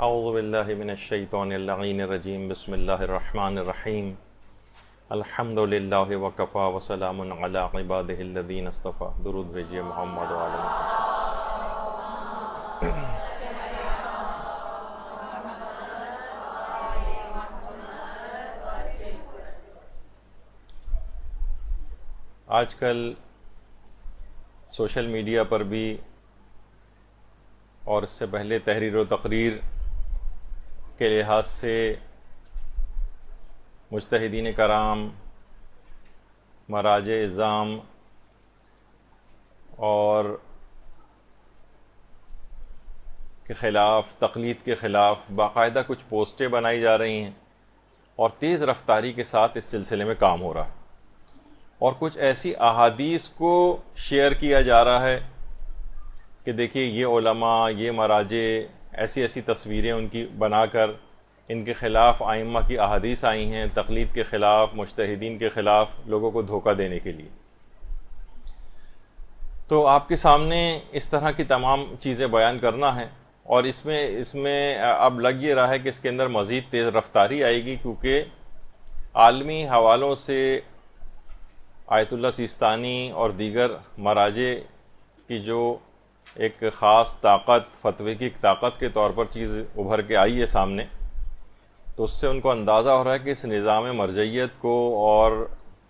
اعوذ باللہ من الشیطان اللعین الرجیم بسم اللہ الرحمن الرحیم الحمد للہ وکفا وسلام علی عبادہ الذین اصطفیٰ. درود بھیجیے محمد وعلی محمد. آج کل سوشل میڈیا پر بھی اور اس سے پہلے تحریر و تقریر کے لحاظ سے مجتہدین کرام، مراجع اعظام اور کے خلاف، تقلید کے خلاف باقاعدہ کچھ پوسٹیں بنائی جا رہی ہیں اور تیز رفتاری کے ساتھ اس سلسلے میں کام ہو رہا ہے، اور کچھ ایسی احادیث کو شیئر کیا جا رہا ہے کہ دیکھیے یہ علماء، یہ مراجع، ایسی ایسی تصویریں ان کی بنا کر ان کے خلاف ائمہ کی احادیث آئی ہیں، تقلید کے خلاف، مجتہدین کے خلاف لوگوں کو دھوکہ دینے کے لیے. تو آپ کے سامنے اس طرح کی تمام چیزیں بیان کرنا ہے، اور اس میں اب لگ یہ رہا ہے کہ اس کے اندر مزید تیز رفتاری آئے گی، کیونکہ عالمی حوالوں سے آیت اللہ سیستانی اور دیگر مراجع کی جو ایک خاص طاقت، فتوی کی طاقت کے طور پر چیز ابھر کے آئی ہے سامنے، تو اس سے ان کو اندازہ ہو رہا ہے کہ اس نظام مرجعیت کو اور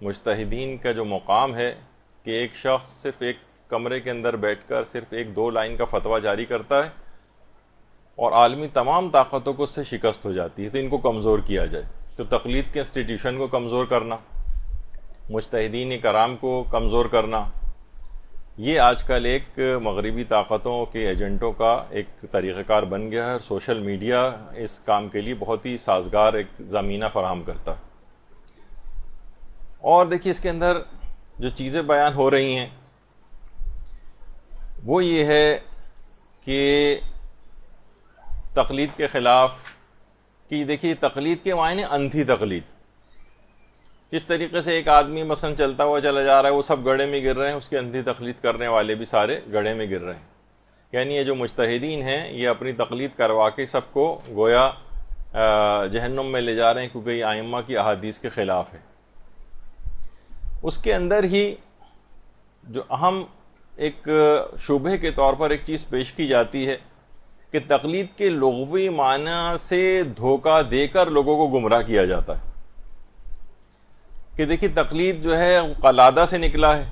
مجتہدین کا جو مقام ہے کہ ایک شخص صرف ایک کمرے کے اندر بیٹھ کر صرف ایک دو لائن کا فتویٰ جاری کرتا ہے اور عالمی تمام طاقتوں کو اس سے شکست ہو جاتی ہے، تو ان کو کمزور کیا جائے. تو تقلید کے انسٹیٹیوشن کو کمزور کرنا، مجتہدین کرام کو کمزور کرنا، یہ آج کل ایک مغربی طاقتوں کے ایجنٹوں کا ایک طریقہ کار بن گیا ہے، اور سوشل میڈیا اس کام کے لیے بہت ہی سازگار ایک زمینہ فراہم کرتا ہے. اور دیکھیے اس کے اندر جو چیزیں بیان ہو رہی ہیں وہ یہ ہے کہ تقلید کے خلاف، کہ دیکھیے تقلید کے معنی اندھی تقلید. اس طریقے سے ایک آدمی مثلا چلتا ہوا چلا جا رہا ہے، وہ سب گڑھے میں گر رہے ہیں، اس کی اندھی تقلید کرنے والے بھی سارے گڑھے میں گر رہے ہیں. یعنی یہ جو مجتہدین ہیں یہ اپنی تقلید کروا کے سب کو گویا جہنم میں لے جا رہے ہیں، کیونکہ یہ ائمہ کی احادیث کے خلاف ہے. اس کے اندر ہی جو اہم ایک شبہے کے طور پر ایک چیز پیش کی جاتی ہے کہ تقلید کے لغوی معنی سے دھوکہ دے کر لوگوں کو گمراہ کیا جاتا ہے. کہ دیکھیے تقلید جو ہے قلادہ سے نکلا ہے.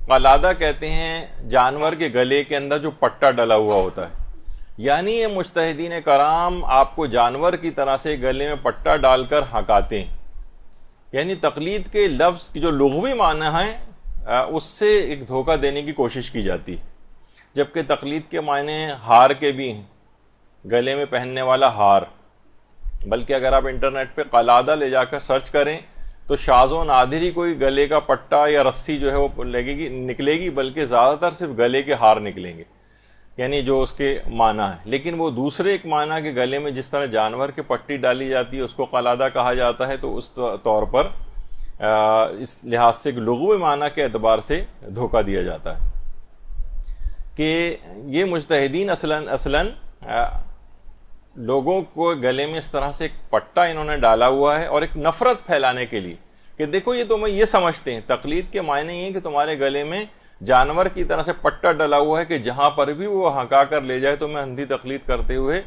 قلادہ کہتے ہیں جانور کے گلے کے اندر جو پٹا ڈلا ہوا ہوتا ہے، یعنی یہ مجتہدین کرام آپ کو جانور کی طرح سے گلے میں پٹا ڈال کر ہکاتے ہیں. یعنی تقلید کے لفظ کی جو لغوی معنی ہیں اس سے ایک دھوکہ دینے کی کوشش کی جاتی ہے، جبکہ تقلید کے معنی ہار کے بھی ہیں، گلے میں پہننے والا ہار. بلکہ اگر آپ انٹرنیٹ پہ قلادہ لے جا کر سرچ کریں تو شاذ و نادر ہی کوئی گلے کا پٹا یا رسی جو ہے وہ نکلے گی، بلکہ زیادہ تر صرف گلے کے ہار نکلیں گے، یعنی جو اس کے معنی ہے. لیکن وہ دوسرے ایک معنی کے گلے میں جس طرح جانور کے پٹی ڈالی جاتی ہے اس کو قلادہ کہا جاتا ہے، تو اس طور پر اس لحاظ سے لغوی معنی کے اعتبار سے دھوکہ دیا جاتا ہے کہ یہ مجتہدین اصلاً لوگوں کو گلے میں اس طرح سے ایک پٹا انہوں نے ڈالا ہوا ہے، اور ایک نفرت پھیلانے کے لیے کہ دیکھو یہ تمہیں یہ سمجھتے ہیں. تقلید کے معنی یہ کہ تمہارے گلے میں جانور کی طرح سے پٹا ڈلا ہوا ہے کہ جہاں پر بھی وہ ہکا کر لے جائے تو میں اندھی تقلید کرتے ہوئے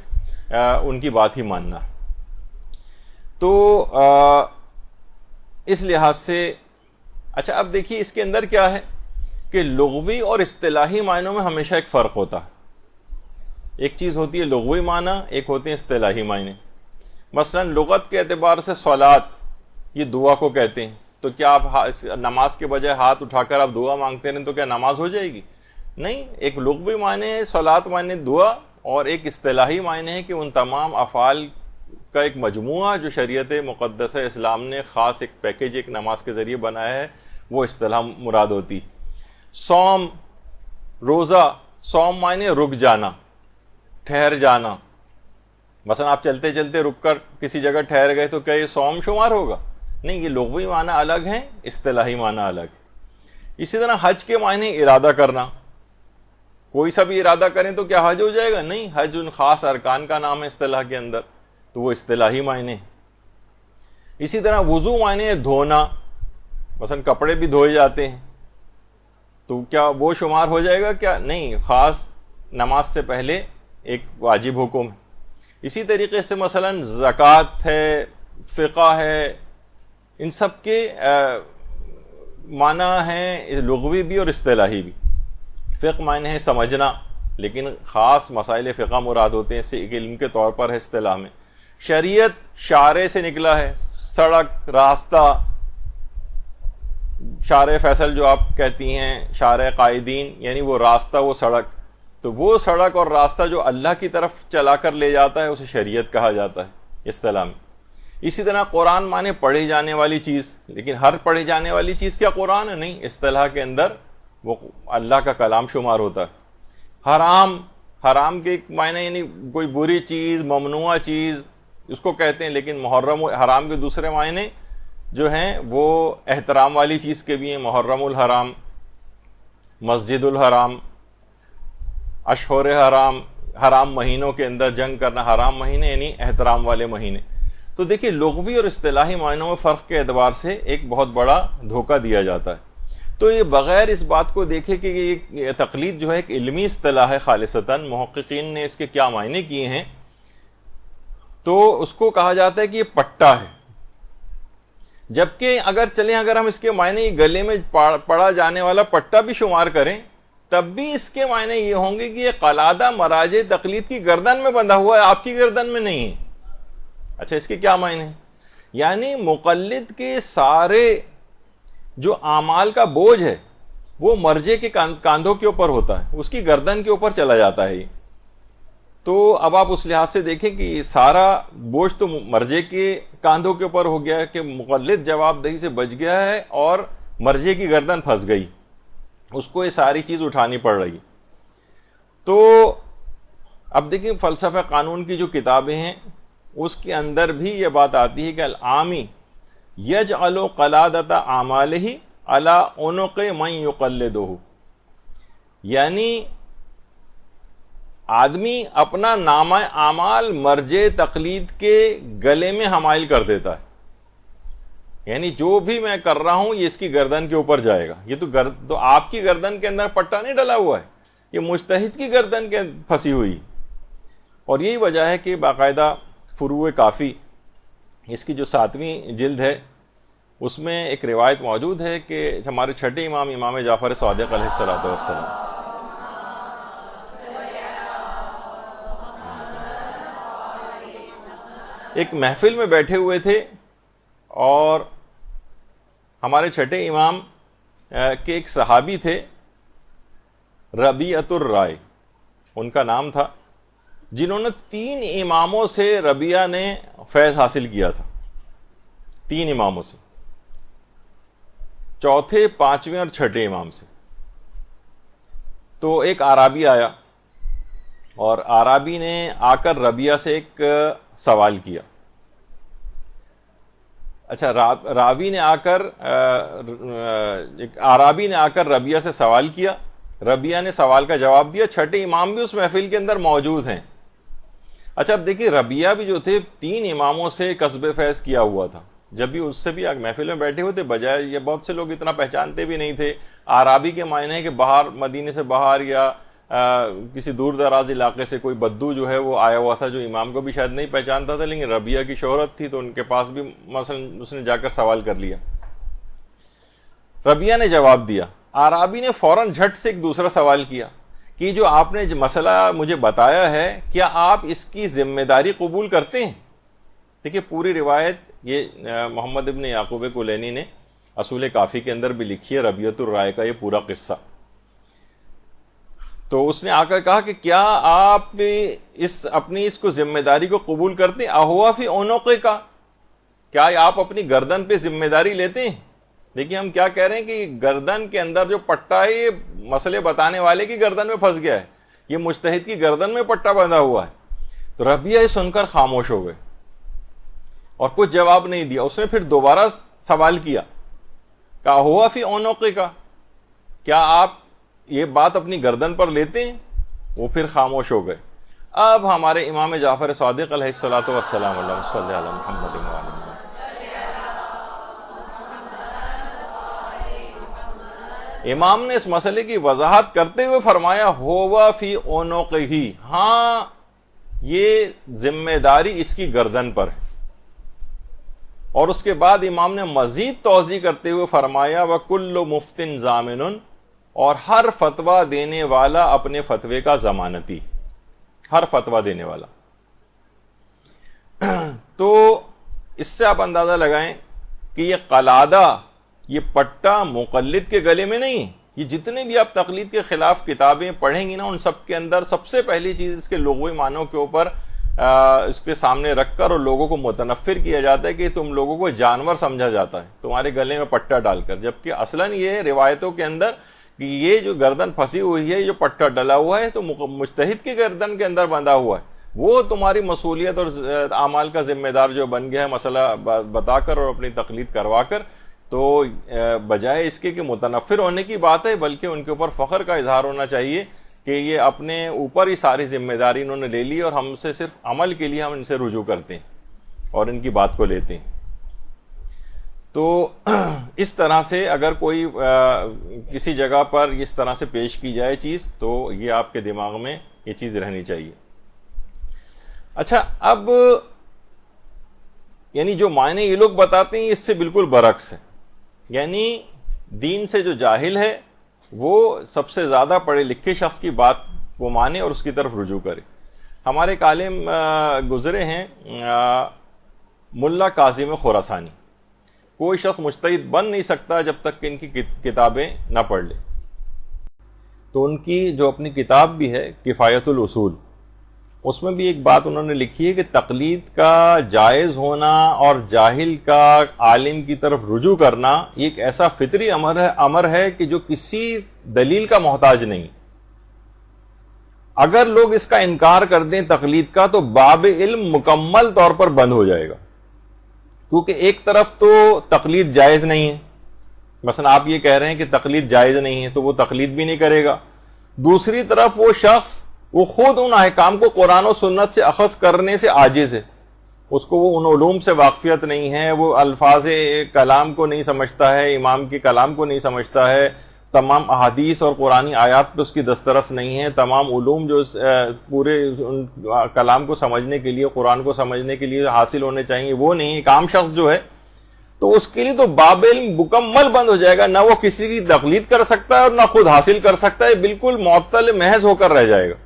ان کی بات ہی ماننا. تو اس لحاظ سے اچھا اب دیکھیے اس کے اندر کیا ہے کہ لغوی اور اصطلاحی معنوں میں ہمیشہ ایک فرق ہوتا ہے. ایک چیز ہوتی ہے لغوی معنی، ایک ہوتے ہیں اصطلاحی معنی. مثلا لغت کے اعتبار سے صلات، یہ دعا کو کہتے ہیں. تو کیا آپ نماز کے بجائے ہاتھ اٹھا کر آپ دعا مانگتے رہیں تو کیا نماز ہو جائے گی؟ نہیں. ایک لغوی معنی ہے صلات معنی دعا، اور ایک اصطلاحی معنی ہے کہ ان تمام افعال کا ایک مجموعہ جو شریعت مقدسہ اسلام نے خاص ایک پیکیج ایک نماز کے ذریعے بنایا ہے، وہ اصطلاح مراد ہوتی. صوم، روزہ، صوم معنی رک جانا، ٹھہر جانا. مثلا آپ چلتے چلتے رک کر کسی جگہ ٹھہر گئے تو کیا یہ صوم شمار ہوگا؟ نہیں. یہ لغوی معنی الگ ہیں، اصطلاحی معنی الگ ہے. اسی طرح حج کے معنی ارادہ کرنا، کوئی سا بھی ارادہ کریں تو کیا حج ہو جائے گا؟ نہیں، حج ان خاص ارکان کا نام ہے اصطلاح کے اندر، تو وہ اصطلاحی معنی. اسی طرح وضو معنی ہے دھونا، مثلا کپڑے بھی دھوئے جاتے ہیں، تو کیا وہ شمار ہو جائے گا؟ کیا نہیں، خاص نماز سے پہلے ایک واجب حکم ہے. اسی طریقے سے مثلا زکوٰۃ ہے، فقہ ہے، ان سب کے معنی ہیں لغوی بھی اور اصطلاحی بھی. فقہ معنی ہے سمجھنا، لیکن خاص مسائل فقہ مراد ہوتے ہیں، اس سے ایک علم کے طور پر ہے اصطلاح میں. شریعت شارع سے نکلا ہے، سڑک، راستہ، شارع فیصل جو آپ کہتی ہیں، شارع قائدین، یعنی وہ راستہ، وہ سڑک. تو وہ سڑک اور راستہ جو اللہ کی طرف چلا کر لے جاتا ہے اسے شریعت کہا جاتا ہے اصطلاح میں. اسی طرح قرآن مانے پڑھی جانے والی چیز، لیکن ہر پڑھی جانے والی چیز کیا قرآن ہے؟ نہیں، اصطلاح کے اندر وہ اللہ کا کلام شمار ہوتا ہے. حرام کے ایک معنی یعنی کوئی بری چیز، ممنوع چیز اس کو کہتے ہیں، لیکن محرم حرام کے دوسرے معنی جو ہیں وہ احترام والی چیز کے بھی ہیں. محرم الحرام، مسجد الحرام، اشہر حرام، حرام مہینوں کے اندر جنگ کرنا، حرام مہینے یعنی احترام والے مہینے. تو دیکھیے لغوی اور اصطلاحی معنوں میں فرق کے اعتبار سے ایک بہت بڑا دھوکہ دیا جاتا ہے. تو یہ بغیر اس بات کو دیکھے کہ یہ تقلید جو ہے ایک علمی اصطلاح ہے خالصتاً، محققین نے اس کے کیا معنی کیے ہیں، تو اس کو کہا جاتا ہے کہ یہ پٹا ہے. جبکہ اگر ہم اس کے معنی گلے میں پڑا جانے والا پٹا بھی شمار کریں تب بھی اس کے معنی یہ ہوں گے کہ یہ قلادہ مراجع تقلید کی گردن میں بندھا ہوا ہے، آپ کی گردن میں نہیں ہے. اچھا، اس کے کیا معنی ہیں؟ یعنی مقلد کے سارے جو اعمال کا بوجھ ہے وہ مرجع کے کاندھوں کے اوپر ہوتا ہے، اس کی گردن کے اوپر چلا جاتا ہے. تو اب آپ اس لحاظ سے دیکھیں کہ سارا بوجھ تو مرجع کے کاندھوں کے اوپر ہو گیا کہ مقلد جواب دہی سے بچ گیا ہے اور مرجع کی گردن پھنس گئی، اس کو یہ ساری چیز اٹھانی پڑ رہی. تو اب دیکھیں فلسفہ قانون کی جو کتابیں ہیں اس کے اندر بھی یہ بات آتی ہے کہ العامی یجعل قلادۃ اعمالہ علی عنق من یقلدہ، یعنی آدمی اپنا نامہ اعمال مرجع تقلید کے گلے میں حمائل کر دیتا ہے. یعنی جو بھی میں کر رہا ہوں یہ اس کی گردن کے اوپر جائے گا. یہ تو آپ کی گردن کے اندر پٹا نہیں ڈلا ہوا ہے، یہ مجتہد کی گردن کے پھنسی ہوئی. اور یہی وجہ ہے کہ باقاعدہ فروع کافی اس کی جو 7ویں جلد ہے اس میں ایک روایت موجود ہے کہ ہمارے چھٹے امام جعفر صادق علیہ الصلوۃ والسلام ایک محفل میں بیٹھے ہوئے تھے اور ہمارے چھٹے امام کے ایک صحابی تھے، ربیعۃ الرائے ان کا نام تھا، جنہوں نے 3 اماموں سے ربیعہ نے فیض حاصل کیا تھا. 3 اماموں سے، چوتھے، 5ویں اور 6ٹھے امام سے. تو ایک اعرابی آیا اور اعرابی نے آ کر ربیعہ سے ایک سوال کیا. اچھا، اعرابی نے آ کر ربیعہ سے سوال کیا، ربیعہ نے سوال کا جواب دیا. 6ٹھے امام بھی اس محفل کے اندر موجود ہیں. اچھا، اب دیکھیے ربیعہ بھی جو تھے 3 اماموں سے کسب فیض کیا ہوا تھا. جب بھی اس سے بھی محفل میں بیٹھے ہوئے تھے، بجائے یہ بہت سے لوگ اتنا پہچانتے بھی نہیں تھے. اعرابی کے معنی ہے کہ باہر مدینے سے باہر یا کسی دور دراز علاقے سے کوئی بدو جو ہے وہ آیا ہوا تھا جو امام کو بھی شاید نہیں پہچانتا تھا، لیکن ربیعہ کی شہرت تھی تو ان کے پاس بھی مثلا اس نے جا کر سوال کر لیا. ربیعہ نے جواب دیا. اعرابی نے فوراً جھٹ سے ایک دوسرا سوال کیا کہ جو آپ نے مسئلہ مجھے بتایا ہے کیا آپ اس کی ذمہ داری قبول کرتے ہیں؟ دیکھیے پوری روایت یہ محمد ابن یعقوب کلینی نے اصول کافی کے اندر بھی لکھی ہے، ربیعۃ الرائے کا یہ پورا قصہ. تو اس نے آ کر کہا کہ کیا آپ اپنی اس کو ذمہ داری کو قبول کرتے ہیں؟ اہوا فی عنق کا، کیا آپ اپنی گردن پہ ذمہ داری لیتے ہیں؟ دیکھیے ہم کیا کہہ رہے ہیں کہ گردن کے اندر جو پٹا ہے یہ مسئلے بتانے والے کی گردن میں پھنس گیا ہے، یہ مجتہد کی گردن میں پٹا بندھا ہوا ہے. تو ربیعہ یہ سن کر خاموش ہو گئے اور کچھ جواب نہیں دیا. اس نے پھر دوبارہ سوال کیا، کہا ہوا فی عنق کا، کیا آپ یہ بات اپنی گردن پر لیتے ہیں، وہ پھر خاموش ہو گئے۔ اب ہمارے امام جعفر صادق علیہ الصلوۃ والسلام، اللہم صلی علی محمد و علی محمد، امام نے اس مسئلے کی وضاحت کرتے ہوئے فرمایا ہوا فی عنقہ، ہاں یہ ذمہ داری اس کی گردن پر ہے۔ اور اس کے بعد امام نے مزید توضیح کرتے ہوئے فرمایا وَكُلُّ مُفْتٍ ضَامِنٌ، اور ہر فتویٰ دینے والا اپنے فتوے کا ضمانتی، ہر فتویٰ دینے والا۔ تو اس سے آپ اندازہ لگائیں کہ یہ قلادہ، یہ پٹا مقلد کے گلے میں نہیں، یہ جتنے بھی آپ تقلید کے خلاف کتابیں پڑھیں گی نا، ان سب کے اندر سب سے پہلی چیز اس کے لغوی معنوں کے اوپر اس کے سامنے رکھ کر اور لوگوں کو متنفر کیا جاتا ہے کہ تم لوگوں کو جانور سمجھا جاتا ہے تمہارے گلے میں پٹا ڈال کر، جبکہ اصلاً یہ روایتوں کے اندر کہ یہ جو گردن پھنسی ہوئی ہے، جو پٹا ڈلا ہوا ہے تو مجتہد کی گردن کے اندر بندھا ہوا ہے، وہ تمہاری مسئولیت اور اعمال کا ذمہ دار جو بن گیا ہے مسئلہ بتا کر اور اپنی تقلید کروا کر، تو بجائے اس کے کہ متنفر ہونے کی بات ہے، بلکہ ان کے اوپر فخر کا اظہار ہونا چاہیے کہ یہ اپنے اوپر ہی ساری ذمہ داری انہوں نے لے لی اور ہم سے صرف عمل کے لیے ہم ان سے رجوع کرتے ہیں اور ان کی بات کو لیتے ہیں۔ تو اس طرح سے اگر کوئی کسی جگہ پر اس طرح سے پیش کی جائے چیز، تو یہ آپ کے دماغ میں یہ چیز رہنی چاہیے۔ اچھا، اب یعنی جو معنی یہ لوگ بتاتے ہیں اس سے بالکل برعکس ہے، یعنی دین سے جو جاہل ہے وہ سب سے زیادہ پڑھے لکھے شخص کی بات وہ مانے اور اس کی طرف رجوع کرے۔ ہمارے ایک عالم گزرے ہیں ملا کاظم خراسانی، کوئی شخص مجتہد بن نہیں سکتا جب تک کہ ان کی کتابیں نہ پڑھ لے۔ تو ان کی جو اپنی کتاب بھی ہے کفایت الاصول، اس میں بھی ایک بات انہوں نے لکھی ہے کہ تقلید کا جائز ہونا اور جاہل کا عالم کی طرف رجوع کرنا یہ ایک ایسا فطری امر ہے کہ جو کسی دلیل کا محتاج نہیں۔ اگر لوگ اس کا انکار کر دیں تقلید کا تو باب علم مکمل طور پر بند ہو جائے گا، کیونکہ ایک طرف تو تقلید جائز نہیں ہے، مثلا آپ یہ کہہ رہے ہیں کہ تقلید جائز نہیں ہے تو وہ تقلید بھی نہیں کرے گا، دوسری طرف وہ شخص وہ خود ان احکام کو قرآن و سنت سے اخذ کرنے سے عاجز ہے، اس کو وہ ان علوم سے واقفیت نہیں ہے، وہ الفاظ کلام کو نہیں سمجھتا ہے، امام کے کلام کو نہیں سمجھتا ہے، تمام احادیث اور قرآنی آیات پہ اس کی دسترس نہیں ہے، تمام علوم جو پورے کلام کو سمجھنے کے لیے، قرآن کو سمجھنے کے لیے حاصل ہونے چاہیے وہ نہیں، ایک عام شخص جو ہے تو اس کے لیے تو باب علم مکمل بند ہو جائے گا، نہ وہ کسی کی تقلید کر سکتا ہے اور نہ خود حاصل کر سکتا ہے، بالکل معطل محض ہو کر رہ جائے گا۔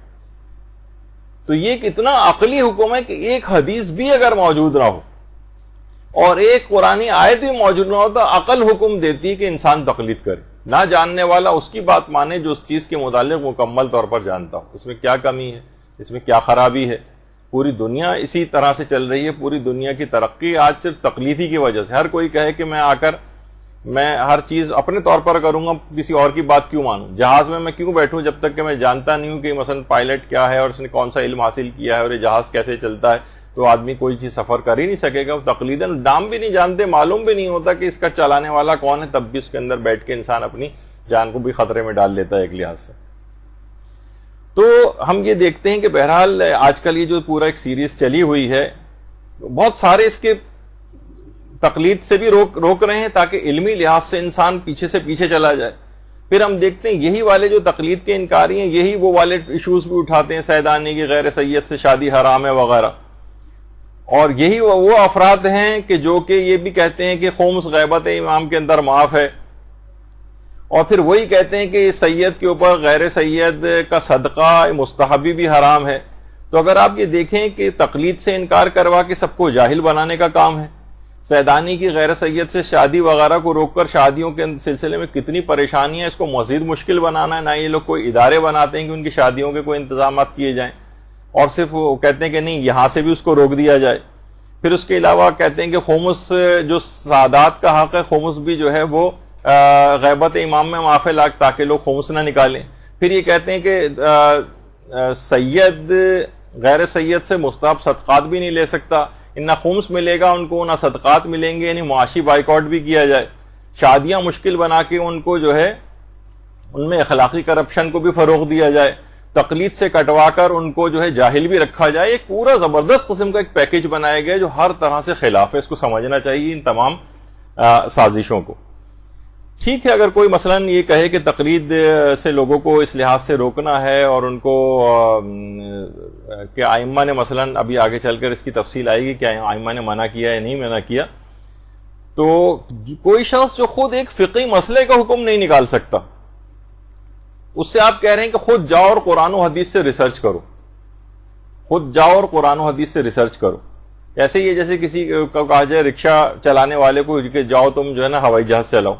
تو یہ کتنا عقلی حکم ہے کہ ایک حدیث بھی اگر موجود نہ ہو اور ایک قرآنی آیت بھی موجود نہ ہو تو عقل حکم دیتی ہے کہ انسان تقلید کرے، نہ جاننے والا اس کی بات مانے جو اس چیز کے متعلق مکمل طور پر جانتا ہو۔ اس میں کیا کمی ہے، اس میں کیا خرابی ہے؟ پوری دنیا اسی طرح سے چل رہی ہے، پوری دنیا کی ترقی آج صرف تقلیدی کی وجہ سے۔ ہر کوئی کہے کہ میں آ کر میں ہر چیز اپنے طور پر کروں گا، کسی اور کی بات کیوں مانوں؟ جہاز میں کیوں بیٹھوں جب تک کہ میں جانتا نہیں ہوں کہ مثلا پائلٹ کیا ہے اور اس نے کون سا علم حاصل کیا ہے اور یہ جہاز کیسے چلتا ہے، تو آدمی کوئی چیز سفر کر ہی نہیں سکے گا۔ تقلیداً نام بھی نہیں جانتے، معلوم بھی نہیں ہوتا کہ اس کا چلانے والا کون ہے، تب بھی اس کے اندر بیٹھ کے انسان اپنی جان کو بھی خطرے میں ڈال لیتا ہے ایک لحاظ سے۔ تو ہم یہ دیکھتے ہیں کہ بہرحال آج کل یہ جو پورا ایک سیریز چلی ہوئی ہے، بہت سارے اس کے تقلید سے بھی روک رہے ہیں تاکہ علمی لحاظ سے انسان پیچھے سے پیچھے چلا جائے۔ پھر ہم دیکھتے ہیں یہی والے جو تقلید کے انکاری ہیں، یہی وہ والے ایشوز بھی اٹھاتے ہیں، سیدانی کی غیر سید سے شادی حرام ہے وغیرہ، اور یہی وہ افراد ہیں کہ جو کہ یہ بھی کہتے ہیں کہ خمس غیبت امام کے اندر معاف ہے، اور پھر وہی کہتے ہیں کہ سید کے اوپر غیر سید کا صدقہ مستحبی بھی حرام ہے۔ تو اگر آپ یہ دیکھیں کہ تقلید سے انکار کروا کے سب کو جاہل بنانے کا کام ہے، سیدانی کی غیر سید سے شادی وغیرہ کو روک کر شادیوں کے سلسلے میں کتنی پریشانی ہے، اس کو مزید مشکل بنانا ہے، نہ یہ لوگ کوئی ادارے بناتے ہیں کہ ان کی شادیوں کے کوئی انتظامات کیے جائیں، اور صرف وہ کہتے ہیں کہ نہیں یہاں سے بھی اس کو روک دیا جائے۔ پھر اس کے علاوہ کہتے ہیں کہ خمس جو سادات کا حق ہے، خمس بھی جو ہے وہ غیبت امام میں معاف ہے تاکہ لوگ خمس نہ نکالیں۔ پھر یہ کہتے ہیں کہ سید غیر سید سے مستحب صدقات بھی نہیں لے سکتا، نہ خمس ملے گا ان کو نہ صدقات ملیں گے، یعنی معاشی بائیکاٹ بھی کیا جائے، شادیاں مشکل بنا کے ان کو جو ہے ان میں اخلاقی کرپشن کو بھی فروغ دیا جائے, تقلید سے کٹوا کر ان کو جو ہے جاہل بھی رکھا جائے. ایک پورا زبردست قسم کا ایک پیکج بنایا گیا جو ہر طرح سے خلاف ہے. اس کو سمجھنا چاہیے ان تمام سازشوں کو. ٹھیک ہے, اگر کوئی مثلا یہ کہے کہ تقلید سے لوگوں کو اس لحاظ سے روکنا ہے اور ان کو کہ ائمہ نے مثلا, ابھی آگے چل کر اس کی تفصیل آئے گی کہ ائمہ نے منع کیا یا نہیں منع کیا, تو کوئی شخص جو خود ایک فقہی مسئلے کا حکم نہیں نکال سکتا, اس سے آپ کہہ رہے ہیں کہ خود جاؤ اور قرآن و حدیث سے ریسرچ کرو, خود جاؤ اور قرآن و حدیث سے ریسرچ کرو. ایسے ہی جیسے کسی کو کہا جائے رکشہ چلانے والے کو کہ جاؤ تم جو ہے نا ہوائی جہاز چلاؤ,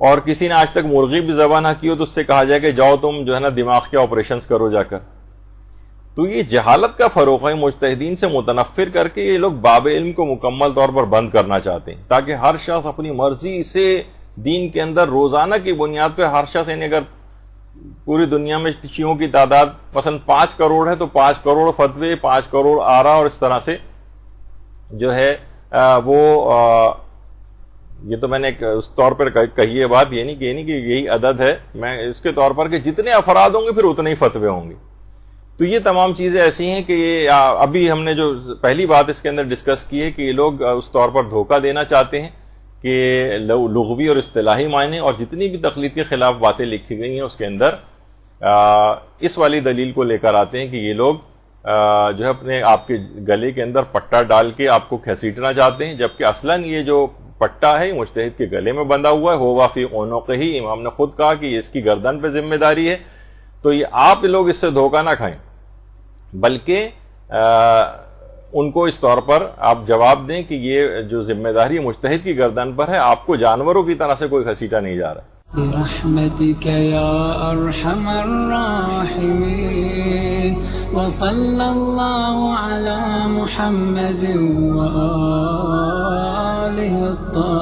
اور کسی نے آج تک مرغی بھی ذبح نہ کی ہو تو اس سے کہا جائے کہ جاؤ تم جو ہے نا دماغ کے آپریشنز کرو جا کر. تو یہ جہالت کا فروغ ہے, مجتہدین سے متنفر کر کے یہ لوگ باب علم کو مکمل طور پر بند کرنا چاہتے ہیں, تاکہ ہر شخص اپنی مرضی سے دین کے اندر روزانہ کی بنیاد پہ ہر شخص, یعنی اگر پوری دنیا میں شیعوں کی تعداد مثلا 5 کروڑ ہے تو 5 کروڑ فتوے, 5 کروڑ آرا, اور اس طرح سے جو ہے وہ یہ تو میں نے اس طور پر کہی ہے بات, یہ نہیں کہ یہی عدد ہے, میں اس کے طور پر کہ جتنے افراد ہوں گے پھر اتنے ہی فتوے ہوں گے. تو یہ تمام چیزیں ایسی ہیں کہ یہ ابھی ہم نے جو پہلی بات اس کے اندر ڈسکس کی ہے کہ یہ لوگ اس طور پر دھوکہ دینا چاہتے ہیں کہ لغوی اور اصطلاحی معنی اور جتنی بھی تقلید کے خلاف باتیں لکھی گئی ہیں اس کے اندر اس والی دلیل کو لے کر آتے ہیں کہ یہ لوگ جو ہے اپنے آپ کے گلے کے اندر پٹا ڈال کے آپ کو گھسیٹنا چاہتے ہیں, جبکہ اصلاً یہ جو پٹا ہے مجتہد کے گلے میں بندھا ہوا ہے, ہوا فی عنقہ ہی, امام نے خود کہا کہ اس کی گردن پہ ذمہ داری ہے. تو یہ آپ لوگ اس سے دھوکہ نہ کھائیں, بلکہ ان کو اس طور پر آپ جواب دیں کہ یہ جو ذمہ داری مجتہد کی گردن پر ہے, آپ کو جانوروں کی طرح سے کوئی گھسیٹا نہیں جا رہا. برحمتك يا أرحم الراحمين وصلى الله على محمد وآله الطاهرين.